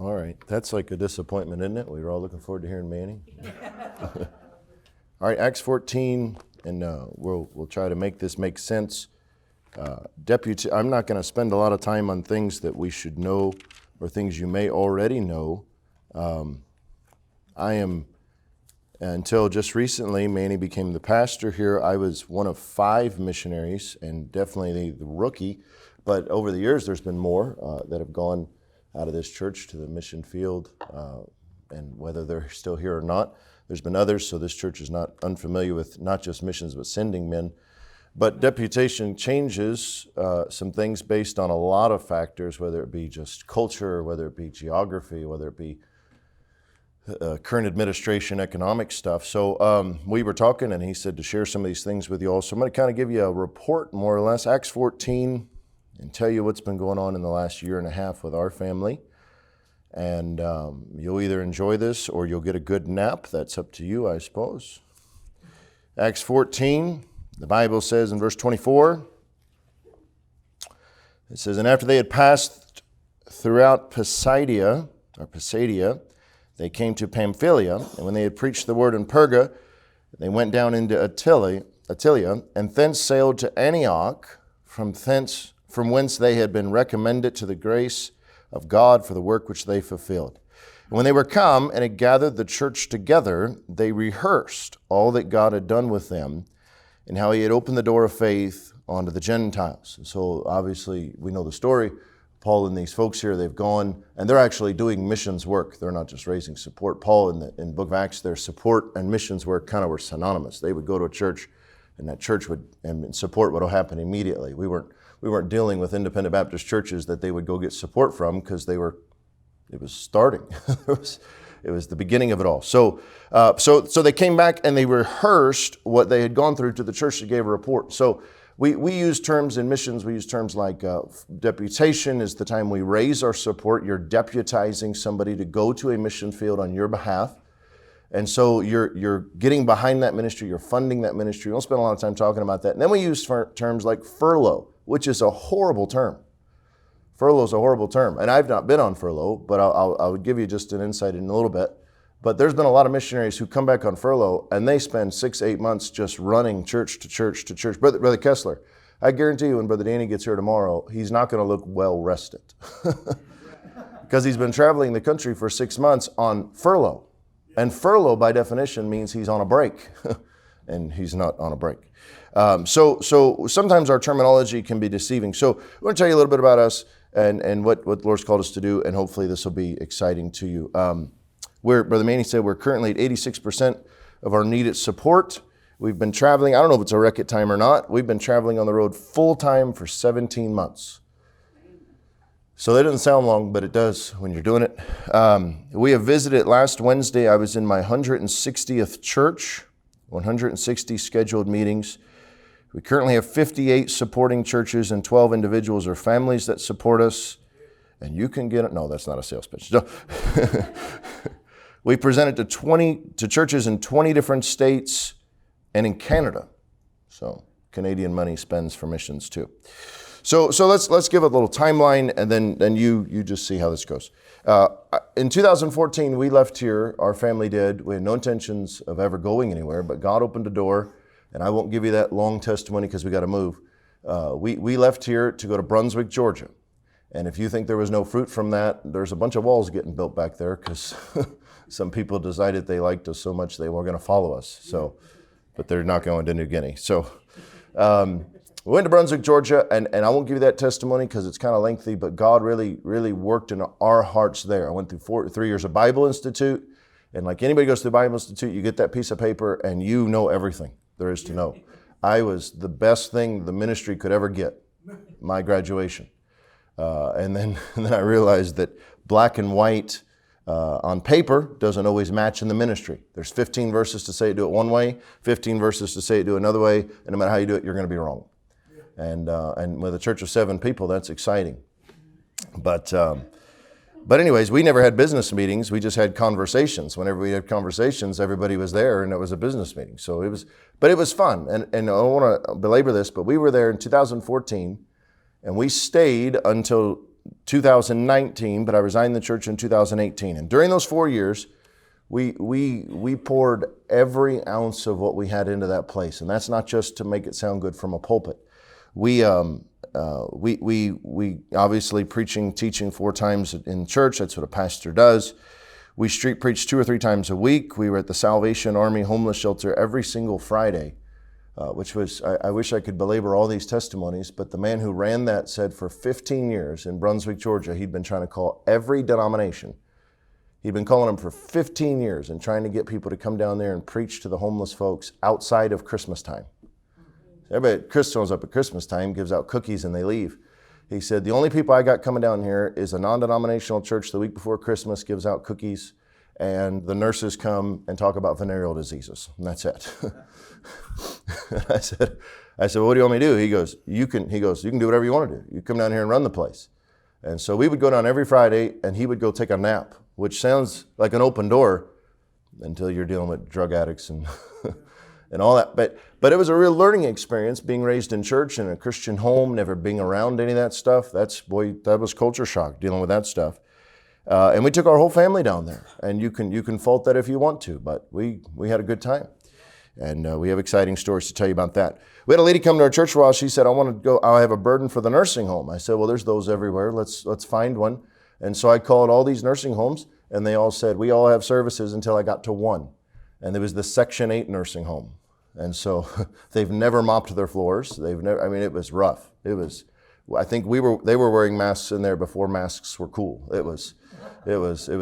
All right. That's like a disappointment, isn't it? We were all looking forward to hearing Manny. All right, Acts 14, and we'll try to make this make sense. I'm not going to spend a lot of time on things that we should know or things you may already know. Until just recently, Manny became the pastor here. I was one of 5 missionaries and definitely the rookie. But over the years, there's been more that have gone out of this church to the mission field. And whether they're still here or not, there's been others. So this church is not unfamiliar with not just missions, but sending men. But deputation changes some things based on a lot of factors, whether it be just culture, whether it be geography, whether it be current administration, economic stuff. So we were talking, and he said to share some of these things with you all. So I'm going to kind of give you a report, more or less, Acts 14, and tell you what's been going on in the last year and a half with our family. And you'll either enjoy this or you'll get a good nap. That's up to you, I suppose. Acts 14, the Bible says in verse 24, it says, "And after they had passed throughout Pisidia, they came to Pamphylia, and when they had preached the word in Perga, they went down into Attalia, and thence sailed to Antioch, from whence they had been recommended to the grace of God for the work which they fulfilled. And when they were come and had gathered the church together, they rehearsed all that God had done with them, and how he had opened the door of faith onto the Gentiles." And so obviously we know the story. Paul and these folks here, they've gone, and they're actually doing missions work. They're not just raising support. Paul, in the book of Acts, their support and missions work kind of were synonymous. They would go to a church, and that church would, and support would happen immediately. We weren't dealing with independent Baptist churches that they would go get support from, because it was starting. It was the beginning of it all. So they came back and they rehearsed what they had gone through to the church that gave a report. So we use terms in missions. We use terms like deputation is the time we raise our support. You're deputizing somebody to go to a mission field on your behalf. And so you're getting behind that ministry. You're funding that ministry. We don't spend a lot of time talking about that. And then we use terms like furlough, which is a horrible term. Furlough is a horrible term. And I've not been on furlough, but I'll give you just an insight in a little bit. But there's been a lot of missionaries who come back on furlough, and they spend 6-8 months just running church to church to church. Brother Kessler, I guarantee you when Brother Danny gets here tomorrow, he's not going to look well rested. Because he's been traveling the country for 6 months on furlough. And furlough, by definition, means he's on a break. And he's not on a break. So sometimes our terminology can be deceiving. So I want to tell you a little bit about us and what the Lord's called us to do, and hopefully this will be exciting to you. Brother Manny said we're currently at 86% of our needed support. We've been traveling, I don't know if it's a record time or not, we've been traveling on the road full time for 17 months. So that doesn't sound long, but it does when you're doing it. We have visited last Wednesday. I was in my 160th church, 160 scheduled meetings. We currently have 58 supporting churches and 12 individuals or families that support us. And you can get it. No, that's not a sales pitch. No. We presented to churches in 20 different states and in Canada. So Canadian money spends for missions too. So let's give a little timeline, and then you just see how this goes. In 2014, we left here. Our family did. We had no intentions of ever going anywhere, but God opened a door, and I won't give you that long testimony because we got to move. We left here to go to Brunswick, Georgia. And if you think there was no fruit from that, there's a bunch of walls getting built back there because some people decided they liked us so much they were going to follow us. So, but they're not going to New Guinea. So we went to Brunswick, Georgia, and I won't give you that testimony because it's kind of lengthy, but God really, really worked in our hearts there. I went through 3 years of Bible Institute, and like anybody goes to the Bible Institute, you get that piece of paper and you know everything there is to know. I was the best thing the ministry could ever get, my graduation. And then I realized that black and white on paper doesn't always match in the ministry. There's 15 verses to say do it one way, 15 verses to say do it another way, and no matter how you do it, you're going to be wrong. And with a church of 7 people, that's exciting. But anyways, we never had business meetings. We just had conversations. Whenever we had conversations, everybody was there, and it was a business meeting. So it was fun. And I don't want to belabor this, but we were there in 2014. And we stayed until 2019, but I resigned the church in 2018. And during those 4 years, we poured every ounce of what we had into that place. And that's not just to make it sound good from a pulpit. We obviously teaching 4 times in church. That's what a pastor does. We street preached 2 or 3 times a week. We were at the Salvation Army homeless shelter every single Friday, which was, I wish I could belabor all these testimonies, but the man who ran that said for 15 years in Brunswick, Georgia, he'd been trying to call every denomination. He'd been calling them for 15 years and trying to get people to come down there and preach to the homeless folks outside of Christmas time. Everybody shows up at Christmas time, gives out cookies, and they leave. He said, the only people I got coming down here is a non-denominational church the week before Christmas, gives out cookies, and the nurses come and talk about venereal diseases, and that's it. I said, well, what do you want me to do? He goes, you can do whatever you want to do. You come down here and run the place. And so we would go down every Friday, and he would go take a nap, which sounds like an open door until you're dealing with drug addicts and and all that. But it was a real learning experience, being raised in church in a Christian home, never being around any of that stuff. That was culture shock, dealing with that stuff. And we took our whole family down there. And you can fault that if you want to, but we had a good time. And we have exciting stories to tell you about that. We had a lady come to our church for a while. She said, I have a burden for the nursing home. I said, well, there's those everywhere. Let's find one. And so I called all these nursing homes, and they all said, we all have services until I got to one. And there was the Section 8 nursing home. And so they've never mopped their floors. It was rough. I think they were wearing masks in there before masks were cool. It was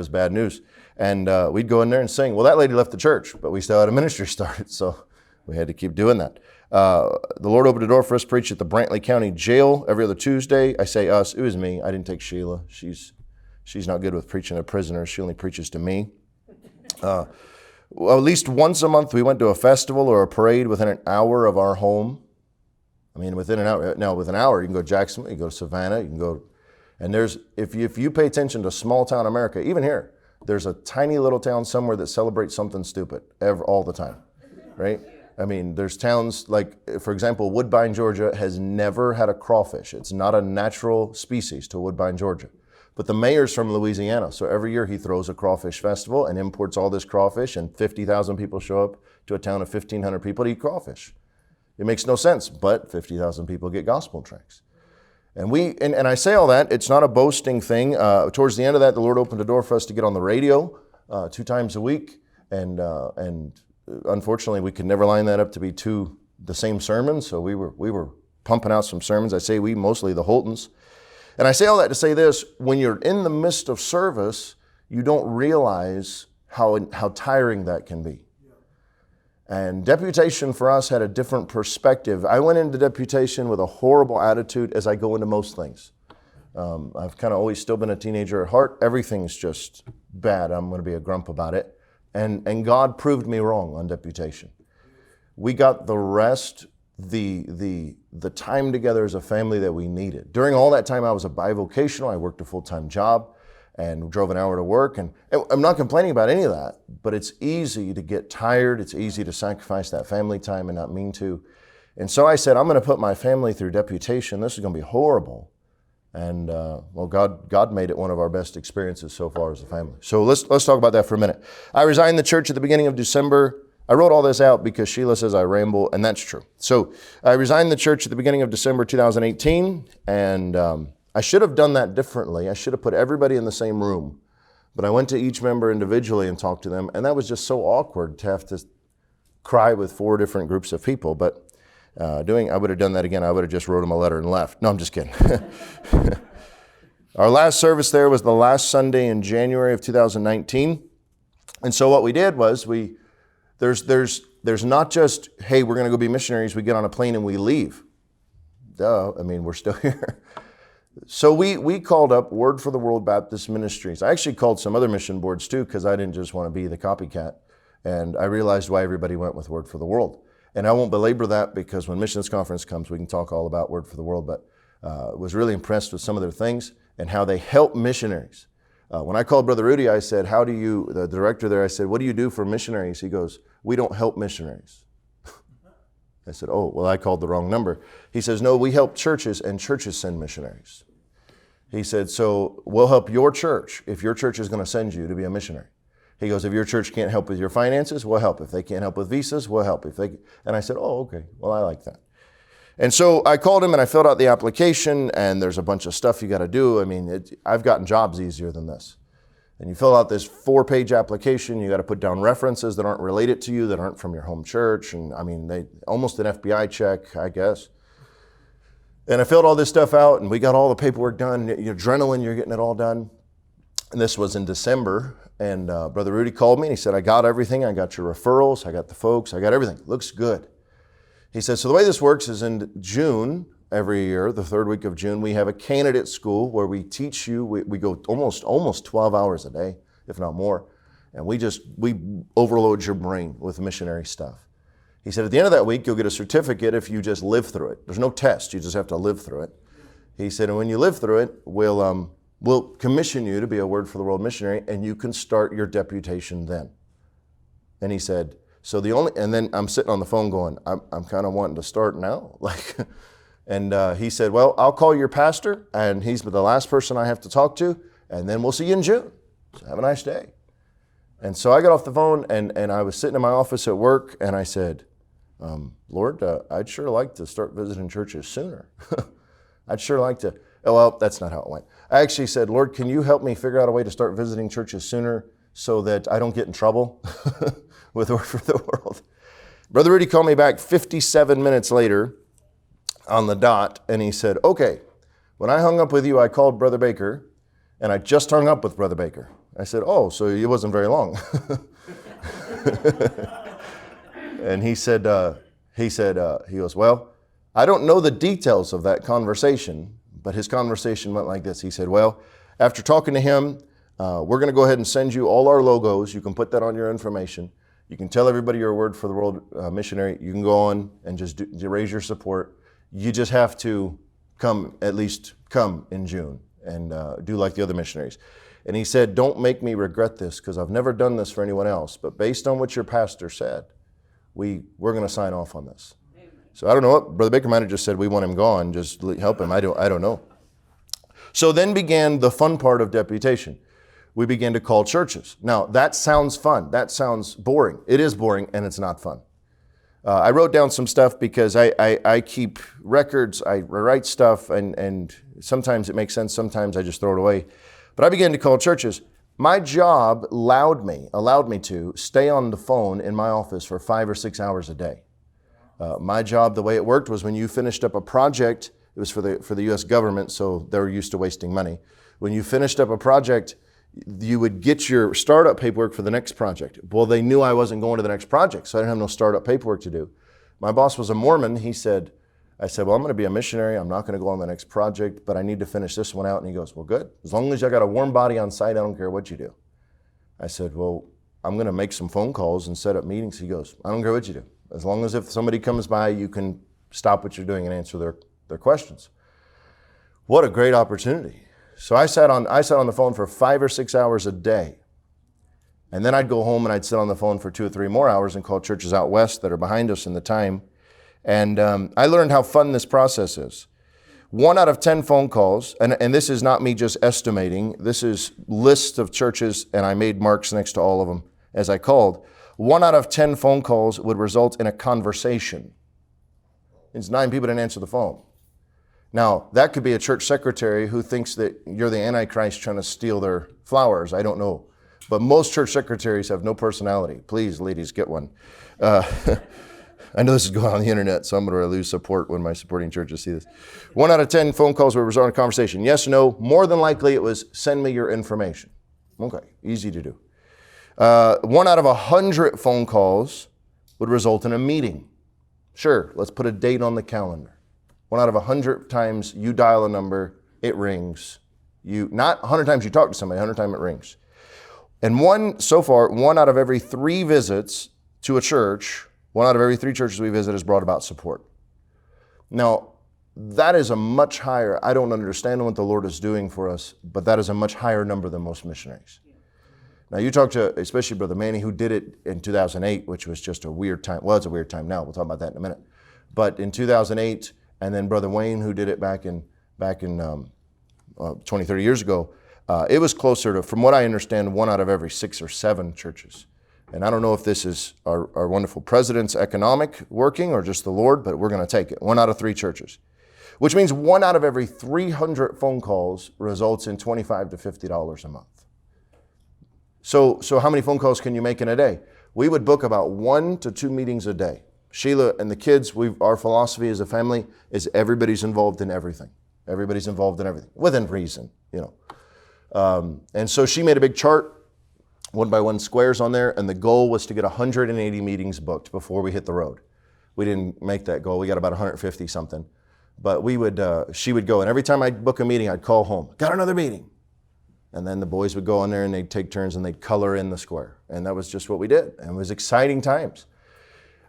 bad news. And we'd go in there and sing. Well, that lady left the church, but we still had a ministry started, so we had to keep doing that. The Lord opened a door for us to preach at the Brantley County Jail every other Tuesday. I say us, it was me. I didn't take Sheila. She's not good with preaching to prisoners. She only preaches to me. Well, at least once a month we went to a festival or a parade within an hour of our home. I mean, within an hour. Now, with an hour, you can go to Jacksonville, you can go to Savannah, you can go, and if you pay attention to small town America, even here, there's a tiny little town somewhere that celebrates something stupid all the time, right? I mean, there's towns like, for example, Woodbine, Georgia has never had a crawfish. It's not a natural species to Woodbine, Georgia. But the mayor's from Louisiana, so every year he throws a crawfish festival and imports all this crawfish, and 50,000 people show up to a town of 1,500 people to eat crawfish. It makes no sense, but 50,000 people get gospel tracts. And I say all that, it's not a boasting thing. Towards the end of that, the Lord opened a door for us to get on the radio 2 times a week, and unfortunately, we could never line that up to be the same sermons, so we were pumping out some sermons. I say we, mostly the Holtons. And I say all that to say this, when you're in the midst of service, you don't realize how tiring that can be. And deputation for us had a different perspective. I went into deputation with a horrible attitude, as I go into most things. I've kind of always still been a teenager at heart. Everything's just bad. I'm going to be a grump about it. And God proved me wrong on deputation. We got the rest, the time together as a family that we needed. During all that time, I was a bivocational. I worked a full-time job and drove an hour to work. And I'm not complaining about any of that, but it's easy to get tired. It's easy to sacrifice that family time and not mean to. And so I said, I'm going to put my family through deputation. This is going to be horrible. And God made it one of our best experiences so far as a family. So let's talk about that for a minute. I resigned the church at the beginning of December. I wrote all this out because Sheila says I ramble, and that's true. So I resigned the church at the beginning of December 2018, and I should have done that differently. I should have put everybody in the same room, but I went to each member individually and talked to them, and that was just so awkward to have to cry with 4 different groups of people. But I would have done that again. I would have just wrote them a letter and left. No, I'm just kidding. Our last service there was the last Sunday in January of 2019, and so what we did was There's not just, hey, we're going to go be missionaries, we get on a plane and we leave. Duh, I mean, we're still here. So we called up Word for the World Baptist Ministries. I actually called some other mission boards too, because I didn't just want to be the copycat. And I realized why everybody went with Word for the World. And I won't belabor that, because when Missions Conference comes, we can talk all about Word for the World. But was really impressed with some of their things and how they help missionaries. When I called Brother Rudy, I said, the director there, I said, what do you do for missionaries? He goes, we don't help missionaries. I said, oh, well, I called the wrong number. He says, no, we help churches, and churches send missionaries. He said, so we'll help your church if your church is going to send you to be a missionary. He goes, if your church can't help with your finances, we'll help. If they can't help with visas, we'll help. And I said, oh, okay. Well, I like that. And so I called him and I filled out the application, and there's a bunch of stuff you got to do. I mean, I've gotten jobs easier than this. And you fill out this 4-page application. You got to put down references that aren't related to you, that aren't from your home church. And I mean, almost an FBI check, I guess. And I filled all this stuff out, and we got all the paperwork done. Your adrenaline, you're getting it all done. And this was in December. And Brother Rudy called me and he said, I got everything. I got your referrals. I got the folks. I got everything. Looks good. He said, so the way this works is in June every year, the 3rd week of June, we have a candidate school where we teach you. We go almost 12 hours a day, if not more. And we overload your brain with missionary stuff. He said, at the end of that week, you'll get a certificate if you just live through it. There's no test. You just have to live through it. He said, and when you live through it, we'll commission you to be a Word for the World missionary, and you can start your deputation then. And he said, and then I'm sitting on the phone going, I'm kind of wanting to start now. And he said, well, I'll call your pastor, and he's the last person I have to talk to, and then we'll see you in June. So have a nice day. And so I got off the phone, and I was sitting in my office at work, and I said, Lord, I'd sure like to start visiting churches sooner. I'd sure like to. Oh, well, that's not how it went. I actually said, Lord, can you help me figure out a way to start visiting churches sooner so that I don't get in trouble with Word for the World? Brother Rudy called me back 57 minutes later on the dot, and he said, okay, when I hung up with you, I called Brother Baker, and I just hung up with Brother Baker. I said, oh, so it wasn't very long. And he goes, well, I don't know the details of that conversation, but his conversation went like this. He said, well, after talking to him, we're going to go ahead and send you all our logos. You can put that on your information. You can tell everybody you're a Word for the World missionary. You can go on and just raise your support. You just have to at least come in June and do like the other missionaries. And he said, don't make me regret this, because I've never done this for anyone else. But based on what your pastor said, we're going to sign off on this. Amen. So I don't know what Brother Baker might have just said, we want him gone, just help him. I don't know. So then began the fun part of deputation. We began to call churches. Now that sounds fun. That sounds boring. It is boring, and it's not fun. I wrote down some stuff because I keep records. I write stuff, and sometimes it makes sense. Sometimes I just throw it away. But I began to call churches. My job allowed me to stay on the phone in my office for 5 or 6 hours a day. My job, the way it worked, was when you finished up a project, it was for the U.S. government, so they're used to wasting money. When you finished up a project, you would get your startup paperwork for the next project. Well, they knew I wasn't going to the next project, so I didn't have no startup paperwork to do. My boss was a Mormon. I said, well, I'm going to be a missionary. I'm not going to go on the next project, but I need to finish this one out. And he goes, well, good. As long as you got a warm body on site, I don't care what you do. I said, well, I'm going to make some phone calls and set up meetings. He goes, I don't care what you do. As long as if somebody comes by, you can stop what you're doing and answer their questions. What a great opportunity. So I sat on the phone for 5 or 6 hours a day. And then I'd go home and I'd sit on the phone for 2 or 3 more hours and call churches out west that are behind us in the time. And I learned how fun this process is. 1 out of 10 phone calls, and this is not me just estimating, this is lists of churches, and I made marks next to all of them as I called. 1 out of 10 phone calls would result in a conversation. It's 9 people didn't answer the phone. Now, that could be a church secretary who thinks that you're the Antichrist trying to steal their flowers. I don't know. But most church secretaries have no personality. Please, ladies, get one. I know this is going on the internet, so I'm going to lose support when my supporting churches see this. 1 out of 10 phone calls would result in a conversation. Yes, no. More than likely, it was send me your information. Okay, easy to do. 1 out of 100 phone calls would result in a meeting. Sure, let's put a date on the calendar. 1 out of 100 times you dial a number, it rings. Not 100 times you talk to somebody, 100 times it rings. And 1 out of every 3 visits to a church, 1 out of every 3 churches we visit has brought about support. Now, that is a much higher, I don't understand what the Lord is doing for us, but that is a much higher number than most missionaries. Now, you talk to, especially Brother Manny, who did it in 2008, which was just a weird time. Well, it's a weird time now. We'll talk about that in a minute. But in 2008, and then Brother Wayne, who did it back in 20, 30 years ago, it was closer to, from what I understand, 1 out of every 6 or 7 churches. And I don't know if this is our wonderful president's economic working or just the Lord, but we're going to take it. 1 out of 3 churches, which means 1 out of every 300 phone calls results in $25 to $50 a month. So how many phone calls can you make in a day? We would book about 1 to 2 meetings a day. Sheila and the kids, our philosophy as a family is everybody's involved in everything. Everybody's involved in everything, within reason, And so she made a big chart, 1 by 1 squares on there, and the goal was to get 180 meetings booked before we hit the road. We didn't make that goal. We got about 150 something. But she would go, and every time I'd book a meeting, I'd call home, got another meeting. And then the boys would go on there and they'd take turns and they'd color in the square. And that was just what we did. And it was exciting times.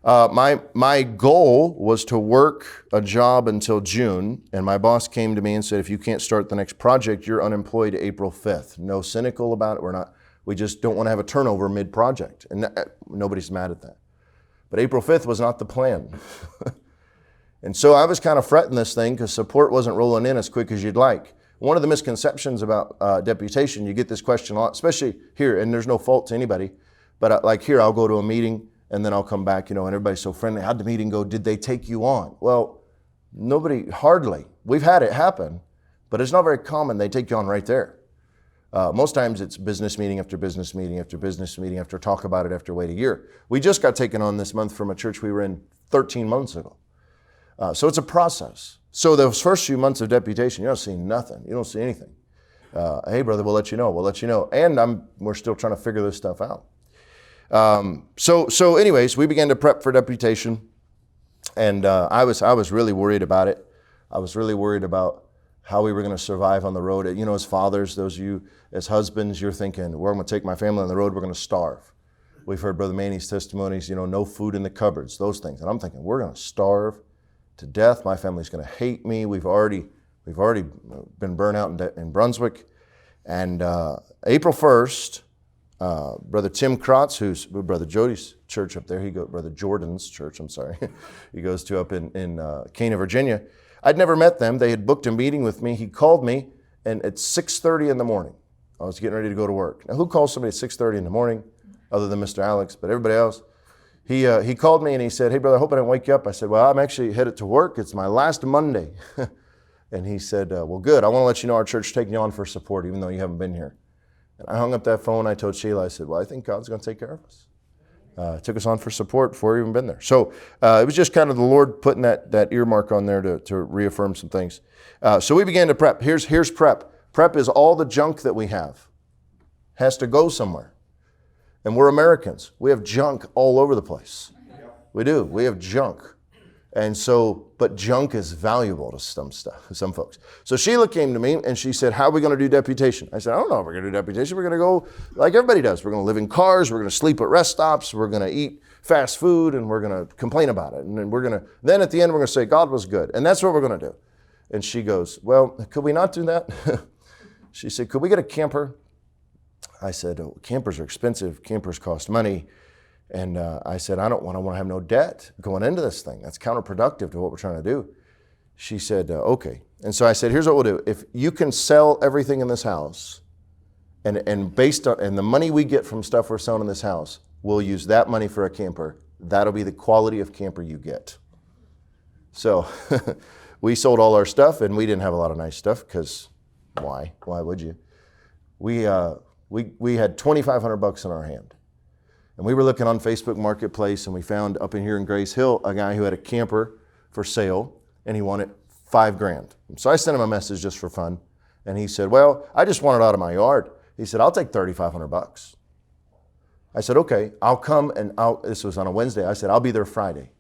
My goal was to work a job until June, and my boss came to me and said, if you can't start the next project, you're unemployed April 5th. No cynical about it. We just don't want to have a turnover mid-project. And nobody's mad at that. But April 5th was not the plan. And so I was kind of fretting this thing because support wasn't rolling in as quick as you'd like. One of the misconceptions about deputation, you get this question a lot, especially here, and there's no fault to anybody, but like here, I'll go to a meeting and then I'll come back, and everybody's so friendly. How'd the meeting go? Did they take you on? Well, hardly. We've had it happen, but it's not very common. They take you on right there. Most times it's business meeting after business meeting after business meeting after talk about it after wait a year. We just got taken on this month from a church we were in 13 months ago. So it's a process. So those first few months of deputation, you don't see nothing. You don't see anything. Hey, brother, we'll let you know. We'll let you know. And we're still trying to figure this stuff out. So anyways, we began to prep for deputation. And I was really worried about it. I was really worried about how we were going to survive on the road. As fathers, those of you as husbands, you're thinking, we're going to take my family on the road. We're going to starve. We've heard Brother Manny's testimonies, no food in the cupboards, those things. And I'm thinking, we're going to starve to death. My family's going to hate me. We've already been burnt out in Brunswick. And April 1st, Brother Tim Krotz, who's Brother Jody's church up there, Brother Jordan's church, I'm sorry, he goes to up in Cana, Virginia. I'd never met them. They had booked a meeting with me. He called me, and at 6:30 in the morning, I was getting ready to go to work. Now, who calls somebody at 6:30 in the morning, other than Mr. Alex, but everybody else? He called me and he said, hey, brother, I hope I didn't wake you up. I said, well, I'm actually headed to work. It's my last Monday. And he said, well, good. I want to let you know our church is taking you on for support, even though you haven't been here. And I hung up that phone. I told Sheila, I said, well, I think God's going to take care of us. Took us on for support before we even been there. So it was just kind of the Lord putting that earmark on there to reaffirm some things. So we began to prep. Here's prep. Prep is all the junk that we have. Has to go somewhere. And we're Americans. We have junk all over the place. We do. We have junk. And so, but junk is valuable to some folks. So Sheila came to me and she said, how are we going to do deputation? I said, I don't know if we're going to do deputation. We're going to go like everybody does. We're going to live in cars. We're going to sleep at rest stops. We're going to eat fast food, and we're going to complain about it. And then at the end, we're going to say, God was good. And that's what we're going to do. And she goes, well, could we not do that? She said, could we get a camper? I said, oh, campers are expensive. Campers cost money. And I said, I want to have no debt going into this thing. That's counterproductive to what we're trying to do. She said, okay. And so I said, here's what we'll do. If you can sell everything in this house, and based on the money we get from stuff we're selling in this house, we'll use that money for a camper. That'll be the quality of camper you get. So we sold all our stuff, and we didn't have a lot of nice stuff because why? Why would you? We had $2,500 in our hand. And we were looking on Facebook Marketplace, and we found up in here in Grace Hill a guy who had a camper for sale, and he wanted $5,000. So I sent him a message just for fun, and he said, well, I just want it out of my yard. He said, I'll take $3,500. I said, okay, I'll come, and this was on a Wednesday. I said, I'll be there Friday.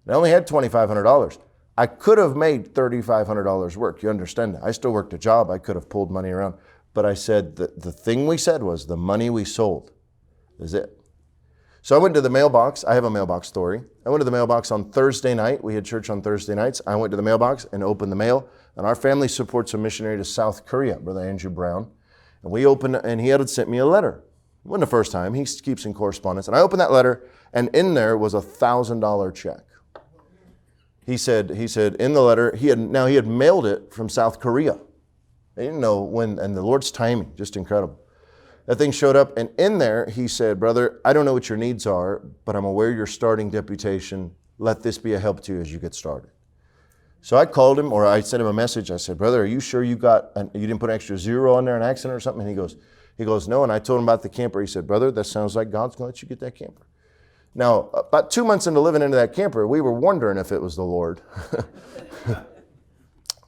And I only had $2,500. I could have made $3,500 work. You understand that? I still worked a job. I could have pulled money around. But I said, the thing we said was the money we sold is it. So I went to the mailbox. I have a mailbox story. I went to the mailbox on Thursday night. We had church on Thursday nights. I went to the mailbox and opened the mail. And our family supports a missionary to South Korea, Brother Andrew Brown. And we opened, and he had sent me a letter. It wasn't the first time. He keeps in correspondence. And I opened that letter, and in there was a $1,000 check. He said in the letter, he had mailed it from South Korea. They didn't know when, and the Lord's timing, just incredible. That thing showed up, and in there, he said, brother, I don't know what your needs are, but I'm aware you're starting Deputation. Let this be a help to you as you get started. So I called him, or I sent him a message. I said, brother, are you sure you didn't put an extra zero on there, an accident or something? And he goes, no. And I told him about the camper. He said, brother, that sounds like God's going to let you get that camper. Now, about 2 months into living into that camper, we were wondering if it was the Lord.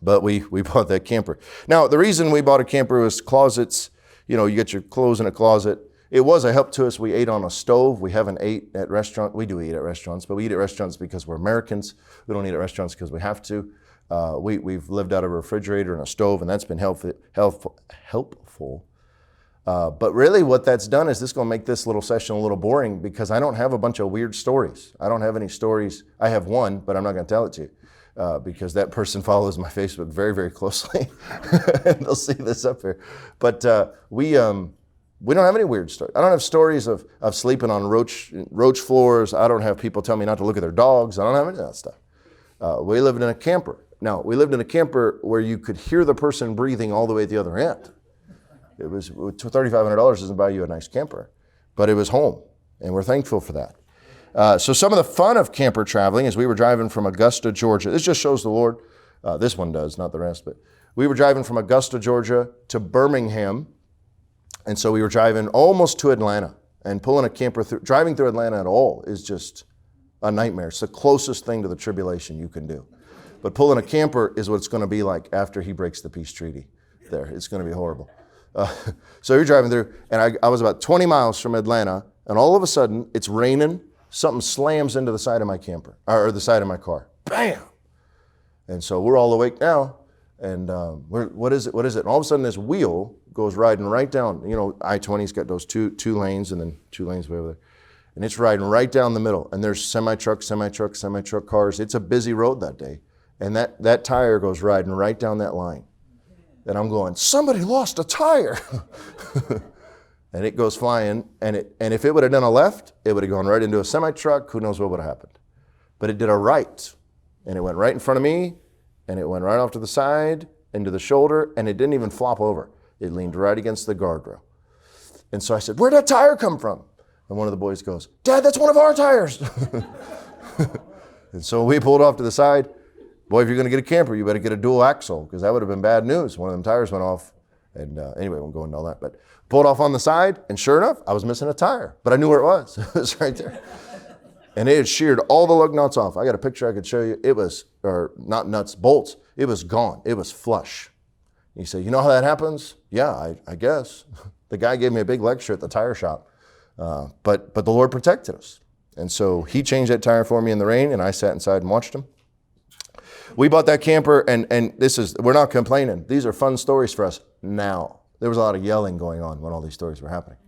But we bought that camper. Now, the reason we bought a camper was closets. You know, you get your clothes in a closet. It was a help to us. We ate on a stove. We haven't ate at restaurants. We do eat at restaurants, but we eat at restaurants because we're Americans. We don't eat at restaurants because we have to. We've lived out of a refrigerator and a stove, and that's been helpful. But really what that's done is this is going to make this little session a little boring because I don't have a bunch of weird stories. I don't have any stories. I have one, but I'm not going to tell it to you. Because that person follows my Facebook very, very closely. And they'll see this up here. But we don't have any weird stories. I don't have stories of sleeping on roach floors. I don't have people tell me not to look at their dogs. I don't have any of that stuff. We lived in a camper. Now, we lived in a camper where you could hear the person breathing all the way at the other end. It was $3,500 doesn't buy you a nice camper, but it was home, and we're thankful for that. So some of the fun of camper traveling is we were driving from Augusta, Georgia. This just shows the Lord. This one does, not the rest. But we were driving from Augusta, Georgia to Birmingham. And so we were driving almost to Atlanta. And pulling a camper through, driving through Atlanta at all is just a nightmare. It's the closest thing to the tribulation you can do. But pulling a camper is what it's going to be like after he breaks the peace treaty there. It's going to be horrible. So you're driving through, and I was about 20 miles from Atlanta, and all of a sudden it's raining. Something slams into the side of my camper, or the side of my car. Bam! And so we're all awake now, and what is it? And all of a sudden this wheel goes riding right down. You know, I-20's got those two lanes and then 2 lanes way over there. And it's riding right down the middle. And there's semi-truck cars. It's a busy road that day. And that tire goes riding right down that line. And I'm going, somebody lost a tire. And it goes flying, and if it would have done a left, it would have gone right into a semi-truck. Who knows what would have happened? But it did a right, and it went right in front of me, and it went right off to the side, into the shoulder, and it didn't even flop over. It leaned right against the guardrail. And so I said, where'd that tire come from? And one of the boys goes, Dad, that's one of our tires. And so we pulled off to the side. Boy, if you're going to get a camper, you better get a dual axle, because that would have been bad news. One of them tires went off. And anyway, I won't go into all that. But pulled off on the side, and sure enough, I was missing a tire. But I knew where it was. It was right there. And it had sheared all the lug nuts off. I got a picture I could show you. It was, or not nuts, bolts. It was gone. It was flush. You say, you know how that happens? Yeah, I guess. The guy gave me a big lecture at the tire shop. But the Lord protected us. And so he changed that tire for me in the rain, and I sat inside and watched him. We bought that camper, and we're not complaining. These are fun stories for us now. There was a lot of yelling going on when all these stories were happening.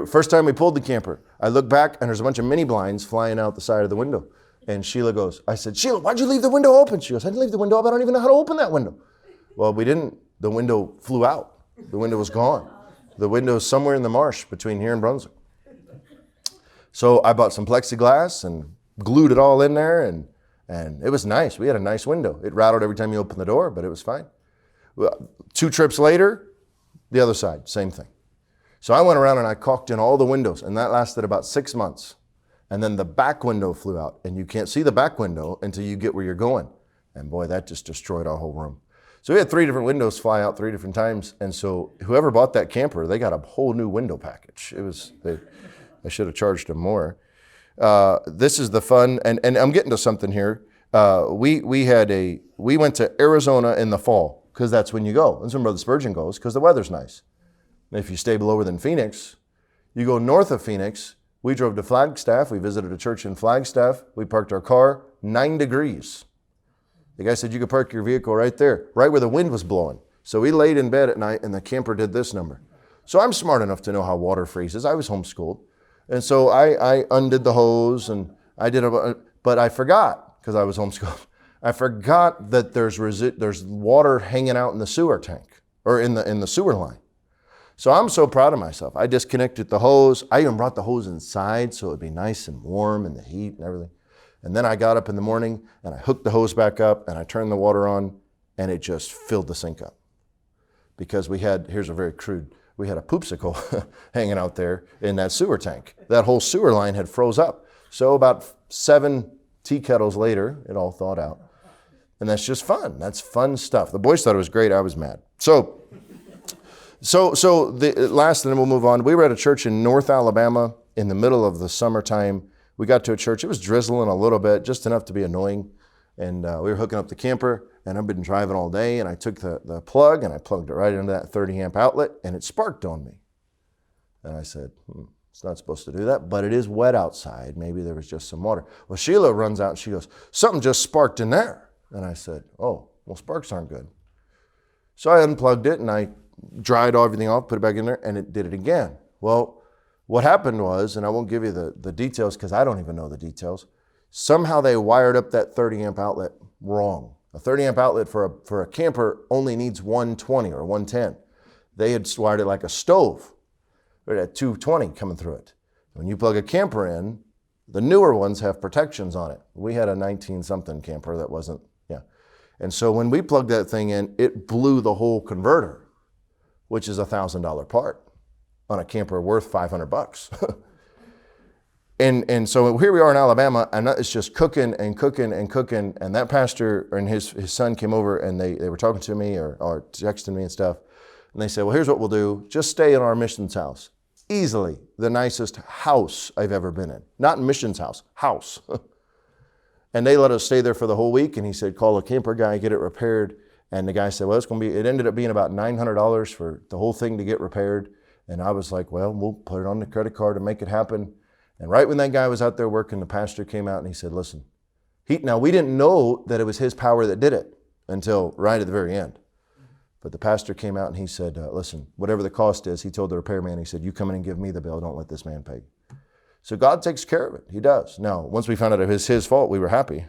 First time we pulled the camper, I look back, and there's a bunch of mini blinds flying out the side of the window. And Sheila goes, I said, Sheila, why'd you leave the window open? She goes, I didn't leave the window up. I don't even know how to open that window. Well, we didn't. The window flew out. The window was gone. The window's somewhere in the marsh between here and Brunswick. So I bought some plexiglass and glued it all in there, and it was nice. We had a nice window. It rattled every time you opened the door, but it was fine. 2 trips later, the other side, same thing. So I went around and I caulked in all the windows, and that lasted about 6 months. And then the back window flew out, and you can't see the back window until you get where you're going. And boy, that just destroyed our whole room. So we had 3 different windows fly out 3 different times. And so whoever bought that camper, they got a whole new window package. I should have charged them more. This is the fun, and I'm getting to something here. We went to Arizona in the fall, because that's when you go. That's when Brother Spurgeon goes, because the weather's nice. And if you stay lower than Phoenix, you go north of Phoenix. We drove to Flagstaff. We visited a church in Flagstaff. We parked our car, 9 degrees. The guy said you could park your vehicle right there, right where the wind was blowing. So we laid in bed at night, and the camper did this number. So I'm smart enough to know how water freezes. I was homeschooled. And so I undid the hose, and but I forgot, because I was homeschooled, I forgot that there's water hanging out in the sewer tank, or in the sewer line. So I'm so proud of myself. I disconnected the hose. I even brought the hose inside so it would be nice and warm in the heat and everything. And then I got up in the morning and I hooked the hose back up and I turned the water on, and it just filled the sink up. because here's a very crude, we had a poopsicle hanging out there in that sewer tank. That whole sewer line had froze up. So about 7 tea kettles later, it all thawed out. And that's just fun. That's fun stuff. The boys thought it was great. I was mad. So the last, and then we'll move on. We were at a church in North Alabama in the middle of the summertime. We got to a church. It was drizzling a little bit, just enough to be annoying. And we were hooking up the camper, and I've been driving all day, and I took the plug, and I plugged it right into that 30-amp outlet, and it sparked on me. And I said, it's not supposed to do that, but it is wet outside. Maybe there was just some water. Well, Sheila runs out, and she goes, something just sparked in there. And I said, oh, well, sparks aren't good. So I unplugged it, and I dried everything off, put it back in there, and it did it again. Well, what happened was, and I won't give you the details because I don't even know the details, somehow they wired up that 30-amp outlet wrong. A 30-amp outlet for a camper only needs 120 or 110. They had wired it like a stove. It had 220 coming through it. When you plug a camper in, the newer ones have protections on it. We had a 19-something camper that wasn't, And so when we plugged that thing in, it blew the whole converter, which is a $1,000 part on a camper worth $500. And so here we are in Alabama, and it's just cooking and cooking and cooking. And that pastor and his son came over, and they were talking to me or texting me and stuff. And they said, well, here's what we'll do. Just stay in our missions house. Easily the nicest house I've ever been in. Not missions house. And they let us stay there for the whole week. And he said, call a camper guy, get it repaired. And the guy said, well, it ended up being about $900 for the whole thing to get repaired. And I was like, well, we'll put it on the credit card and make it happen. And right when that guy was out there working, the pastor came out and he said, listen, now we didn't know that it was his power that did it until right at the very end. But the pastor came out and he said, listen, whatever the cost is, he told the repairman, he said, you come in and give me the bill. Don't let this man pay. So God takes care of it. He does. Now, once we found out it was his fault, we were happy.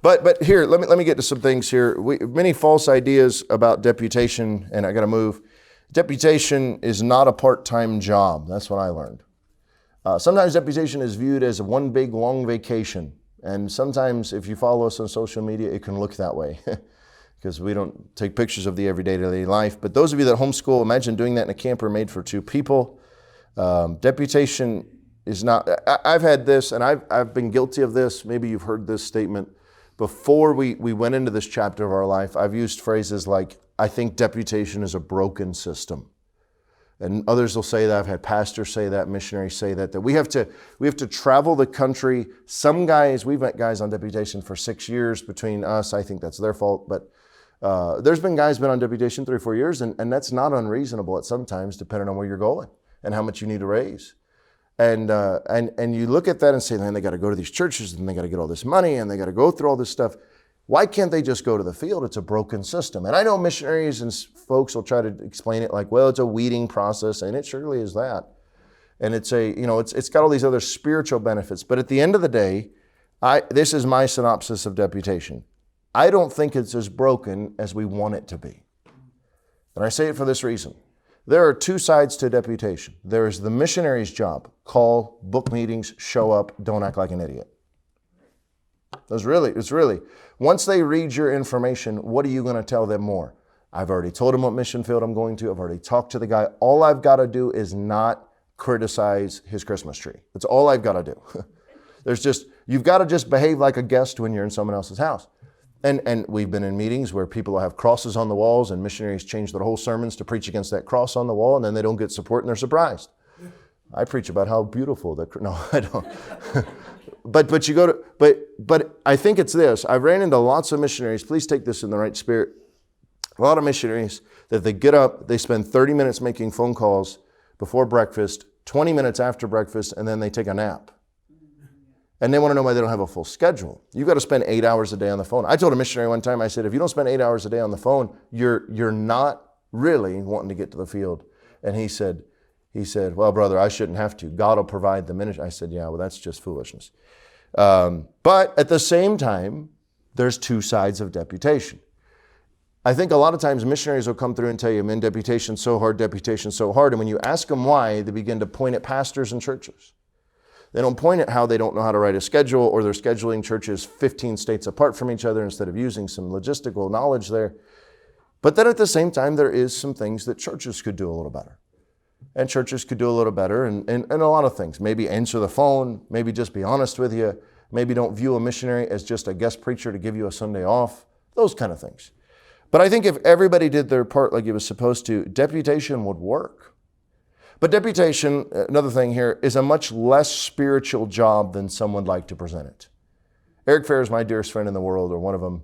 But here, let me get to some things here. Many false ideas about deputation, and I got to move. Deputation is not a part-time job. That's what I learned. Sometimes deputation is viewed as one big, long vacation. And sometimes, if you follow us on social media, it can look that way. Because we don't take pictures of the everyday life. But those of you that homeschool, imagine doing that in a camper made for 2 people. Deputation is not, I've had this, and I've been guilty of this. Maybe you've heard this statement. Before we went into this chapter of our life, I've used phrases like, I think deputation is a broken system. And others will say that. I've had pastors say that, missionaries say that we have to travel the country. Some guys, we've met guys on deputation for 6 years between us. I think that's their fault. But there's been guys been on deputation 3 or 4 years, and that's not unreasonable at some times, depending on where you're going and how much you need to raise. And you look at that and say, man, they got to go to these churches and they got to get all this money and they got to go through all this stuff. Why can't they just go to the field? It's a broken system. And I know missionaries and folks will try to explain it like, well, it's a weeding process, and it surely is that. And it's got all these other spiritual benefits. But at the end of the day, this is my synopsis of deputation. I don't think it's as broken as we want it to be. And I say it for this reason. There are 2 sides to deputation. There is the missionary's job. Call, book meetings, show up, don't act like an idiot. It's really, once they read your information, what are you going to tell them more? I've already told them what mission field I'm going to. I've already talked to the guy. All I've got to do is not criticize his Christmas tree. That's all I've got to do. You've got to just behave like a guest when you're in someone else's house. And we've been in meetings where people will have crosses on the walls and missionaries change their whole sermons to preach against that cross on the wall, and then they don't get support and they're surprised. I preach about how beautiful no, I don't. But you go to, but I think it's this. I've ran into lots of missionaries. Please take this in the right spirit. A lot of missionaries that they get up, they spend 30 minutes making phone calls before breakfast, 20 minutes after breakfast, and then they take a nap. And they want to know why they don't have a full schedule. You've got to spend 8 hours a day on the phone. I told a missionary one time, I said, if you don't spend 8 hours a day on the phone, you're not really wanting to get to the field. And he said, well, brother, I shouldn't have to. God will provide the ministry. I said, yeah, well, that's just foolishness. But at the same time, there's 2 sides of deputation. I think a lot of times missionaries will come through and tell you, man, deputation's so hard. And when you ask them why, they begin to point at pastors and churches. They don't point at how they don't know how to write a schedule, or they're scheduling churches 15 states apart from each other instead of using some logistical knowledge there. But then at the same time, there is some things that churches could do a little better. And churches could do a little better in a lot of things. Maybe answer the phone, maybe just be honest with you, maybe don't view a missionary as just a guest preacher to give you a Sunday off, those kind of things. But I think if everybody did their part like it was supposed to, deputation would work. But deputation, another thing here, is a much less spiritual job than some would like to present it. Eric Fair is my dearest friend in the world, or one of them.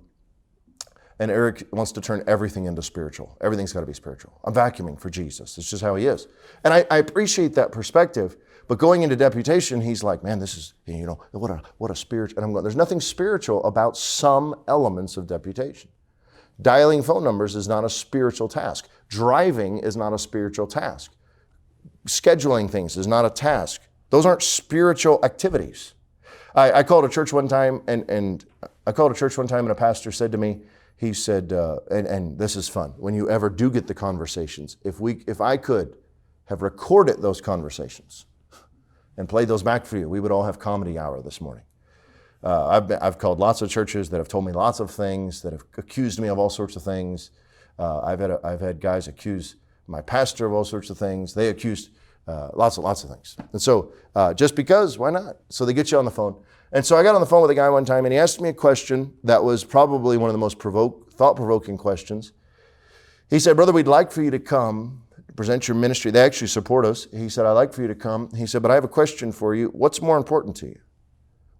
And Eric wants to turn everything into spiritual. Everything's got to be spiritual. I'm vacuuming for Jesus. It's just how he is. And I appreciate that perspective. But going into deputation, he's like, man, this is, what a spirit. And I'm going, there's nothing spiritual about some elements of deputation. Dialing phone numbers is not a spiritual task. Driving is not a spiritual task. Scheduling things is not a task. Those aren't spiritual activities. I called a church one time, and a pastor said to me, he said, and this is fun, when you ever do get the conversations, if I could have recorded those conversations and played those back for you, we would all have comedy hour this morning. I've called lots of churches that have told me lots of things, that have accused me of all sorts of things. I've had guys accuse my pastor of all sorts of things. They accused lots of things. And so just because, why not? So they get you on the phone. And so I got on the phone with a guy one time, and he asked me a question that was probably one of the most thought-provoking questions. He said, brother, we'd like for you to come, present your ministry. They actually support us. He said, I'd like for you to come. He said, but I have a question for you. What's more important to you?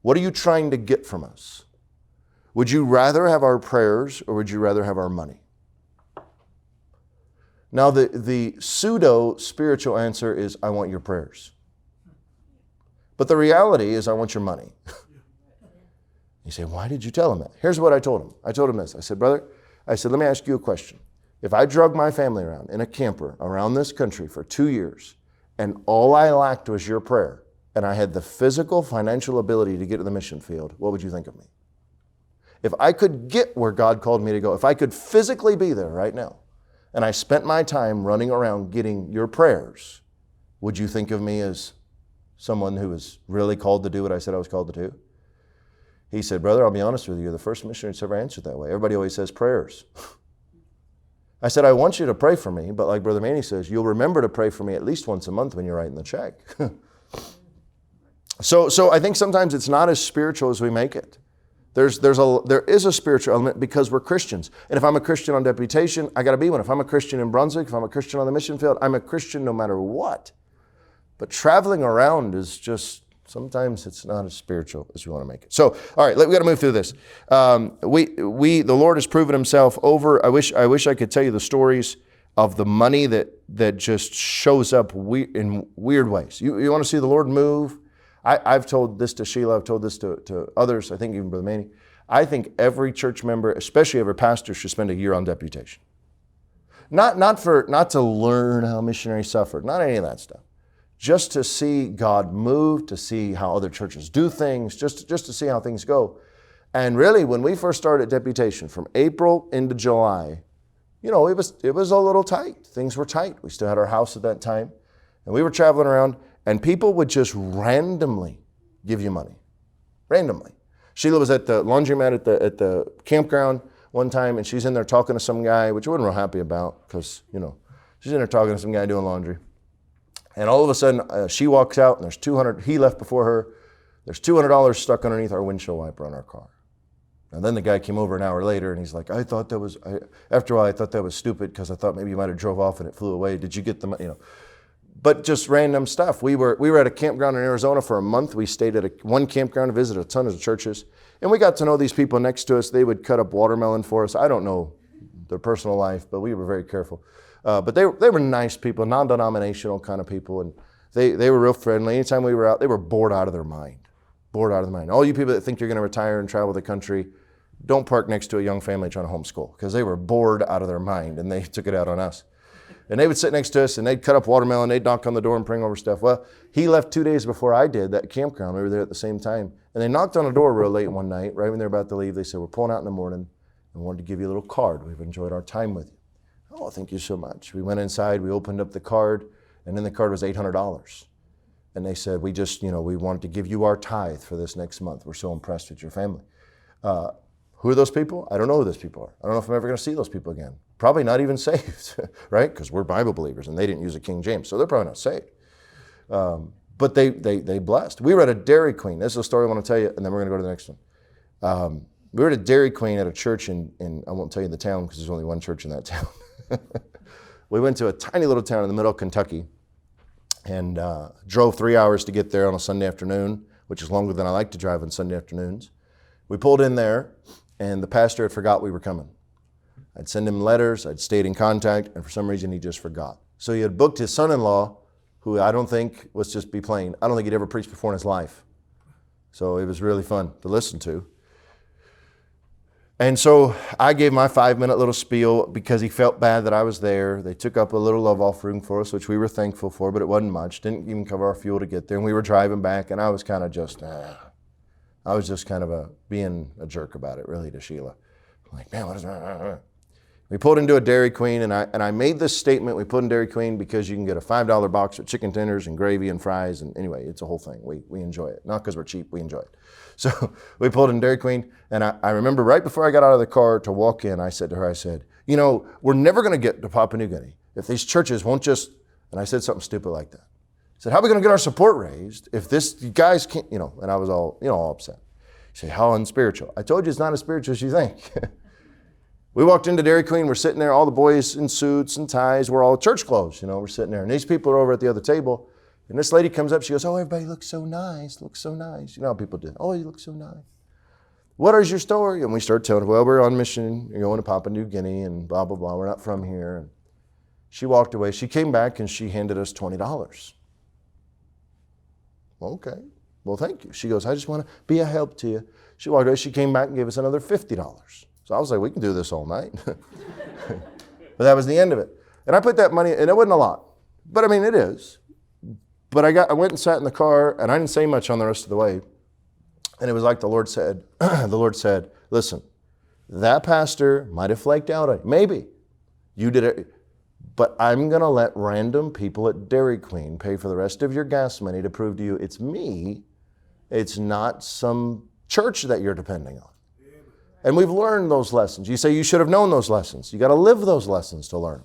What are you trying to get from us? Would you rather have our prayers, or would you rather have our money? Now, the pseudo-spiritual answer is, I want your prayers. But the reality is, I want your money. You say, why did you tell him that? Here's what I told him. I told him this. I said, brother, let me ask you a question. If I drug my family around in a camper around this country for 2 years, and all I lacked was your prayer, and I had the physical, financial ability to get to the mission field, what would you think of me? If I could get where God called me to go, if I could physically be there right now, and I spent my time running around getting your prayers, would you think of me as someone who was really called to do what I said I was called to do? He said, brother, I'll be honest with you, you're the first missionary that's ever answered that way. Everybody always says prayers. I said, I want you to pray for me, but like Brother Manny says, you'll remember to pray for me at least once a month when you're writing the check. So I think sometimes it's not as spiritual as we make it. There is a spiritual element because we're Christians. And if I'm a Christian on deputation, I got to be one. If I'm a Christian in Brunswick, if I'm a Christian on the mission field, I'm a Christian no matter what. But traveling around is just, sometimes it's not as spiritual as we want to make it. So, all right, we got to move through this. The Lord has proven himself over. I wish I could tell you the stories of the money that just shows up in weird ways. You want to see the Lord move? I've told this to Sheila. I've told this to others. I think even Brother Manny. I think every church member, especially every pastor, should spend a year on deputation. Not to learn how missionaries suffered. Not any of that stuff. Just to see God move, to see how other churches do things, just to see how things go. And really, when we first started deputation, from April into July, it was a little tight. Things were tight. We still had our house at that time. And we were traveling around, and people would just randomly give you money. Randomly. Sheila was at the laundromat at the campground one time, and she's in there talking to some guy, which I wasn't real happy about, because, she's in there talking to some guy doing laundry. And all of a sudden, she walks out, and there's $200. He left before her. There's $200 stuck underneath our windshield wiper on our car. And then the guy came over an hour later, and he's like, after a while, I thought that was stupid because I thought maybe you might have drove off and it flew away. Did you get the money? But just random stuff. We were at a campground in Arizona for a month. We stayed at one campground and visited a ton of churches. And we got to know these people next to us. They would cut up watermelon for us. I don't know their personal life, but we were very careful. But they were nice people, non-denominational kind of people, and they were real friendly. Anytime we were out, they were bored out of their mind. Bored out of their mind. All you people that think you're going to retire and travel the country, don't park next to a young family trying to homeschool, because they were bored out of their mind, and they took it out on us. And they would sit next to us, and they'd cut up watermelon, they'd knock on the door and bring over stuff. Well, he left 2 days before I did, that campground. We were there at the same time. And they knocked on the door real late one night, right when they were about to leave. They said, we're pulling out in the morning and wanted to give you a little card. We've enjoyed our time with you. Oh, thank you so much. We went inside, we opened up the card, and in the card was $800. And they said, we wanted to give you our tithe for this next month. We're so impressed with your family. Who are those people? I don't know who those people are. I don't know if I'm ever going to see those people again. Probably not even saved, right? Because we're Bible believers and they didn't use a King James, so they're probably not saved. But they blessed. We were at a Dairy Queen. This is a story I want to tell you, and then we're going to go to the next one. We were at a Dairy Queen at a church in I won't tell you the town because there's only one church in that town. We went to a tiny little town in the middle of Kentucky and drove 3 hours to get there on a Sunday afternoon, which is longer than I like to drive on Sunday afternoons. We pulled in there, and the pastor had forgot we were coming. I'd send him letters, I'd stayed in contact, and for some reason he just forgot. So he had booked his son-in-law, who I don't think, let's just be plain, I don't think he'd ever preached before in his life. So it was really fun to listen to. And so I gave my 5-minute little spiel because he felt bad that I was there. They took up a little love offering for us, which we were thankful for, but it wasn't much. Didn't even cover our fuel to get there. And we were driving back, and I was kind of just, being a jerk about it, really, to Sheila. I'm like, man, what is that? We pulled into a Dairy Queen, and I made this statement. We put in Dairy Queen because you can get a $5 box with chicken tenders and gravy and fries. And anyway, it's a whole thing. We enjoy it. Not because we're cheap, we enjoy it. So we pulled in Dairy Queen, and I remember right before I got out of the car to walk in, I said to her, you know, we're never going to get to Papua New Guinea if these churches won't just, and I said something stupid like that. I said, how are we going to get our support raised if you guys can't, you know, and I was all upset. She said, how unspiritual. I told you it's not as spiritual as you think. We walked into Dairy Queen, we're sitting there, all the boys in suits and ties, we're all church clothes, you know, we're sitting there. And these people are over at the other table. And this lady comes up, she goes, oh, everybody looks so nice. You know how people do. Oh, you look so nice. What is your story? And we start telling her, well, we're on mission, you're going to Papua New Guinea and blah, blah, blah. We're not from here. And she walked away. She came back and she handed us $20. Okay. Well, thank you. She goes, I just want to be a help to you. She walked away. She came back and gave us another $50. So I was like, we can do this all night. But that was the end of it. And I put that money, and it wasn't a lot. But I mean, it is. But I went and sat in the car, and I didn't say much on the rest of the way. And it was like the Lord said, listen, that pastor might have flaked out on you. Maybe. You did it. But I'm going to let random people at Dairy Queen pay for the rest of your gas money to prove to you it's me. It's not some church that you're depending on. And we've learned those lessons. You say you should have known those lessons. You got to live those lessons to learn.